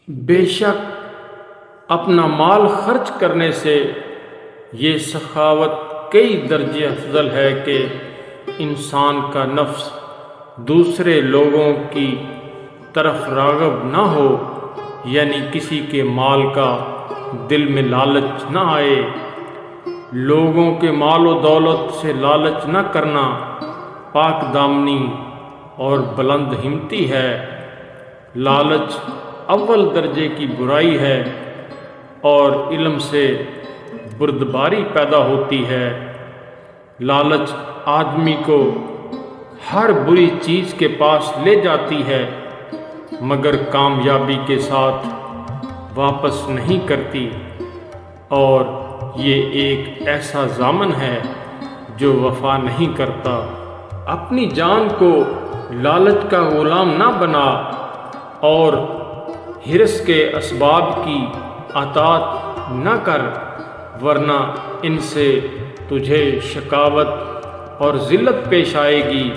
بے شک اپنا مال خرچ کرنے سے یہ سخاوت کئی درجے افضل ہے کہ انسان کا نفس دوسرے لوگوں کی طرف راغب نہ ہو، یعنی کسی کے مال کا دل میں لالچ نہ آئے۔ لوگوں کے مال و دولت سے لالچ نہ کرنا پاک دامنی اور بلند ہمتی ہے۔ لالچ اول درجے کی برائی ہے اور علم سے بردباری پیدا ہوتی ہے۔ لالچ آدمی کو ہر بری چیز کے پاس لے جاتی ہے مگر کامیابی کے ساتھ واپس نہیں کرتی، اور یہ ایک ایسا ضامن ہے جو وفا نہیں کرتا۔ اپنی جان کو لالچ کا غلام نہ بنا اور حرص کے اسباب کی اطاعت نہ کر، ورنہ ان سے تجھے شقاوت اور ذلت پیش آئے گی۔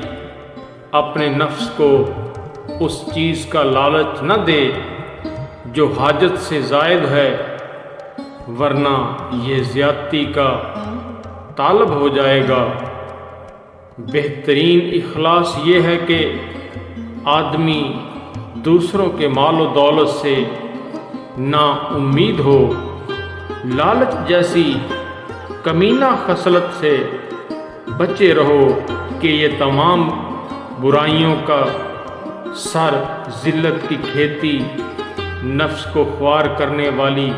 اپنے نفس کو اس چیز کا لالچ نہ دے جو حاجت سے زائد ہے، ورنہ یہ زیادتی کا طالب ہو جائے گا۔ بہترین اخلاص یہ ہے کہ آدمی دوسروں کے مال و دولت سے نا امید ہو۔ لالچ جیسی کمینہ خصلت سے بچے رہو کہ یہ تمام برائیوں کا سر ذلت کی کھیتی نفس کو خوار کرنے والی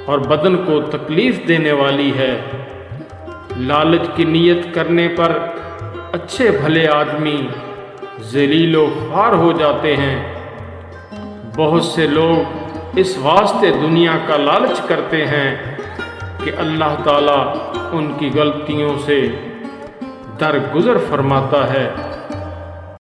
اور بدن کو تکلیف دینے والی ہے۔ لالچ کی نیت کرنے پر اچھے بھلے آدمی ذلیل و خوار ہو جاتے ہیں۔ بہت سے لوگ اس واسطے دنیا کا لالچ کرتے ہیں کہ اللہ تعالیٰ ان کی غلطیوں سے درگزر فرماتا ہے۔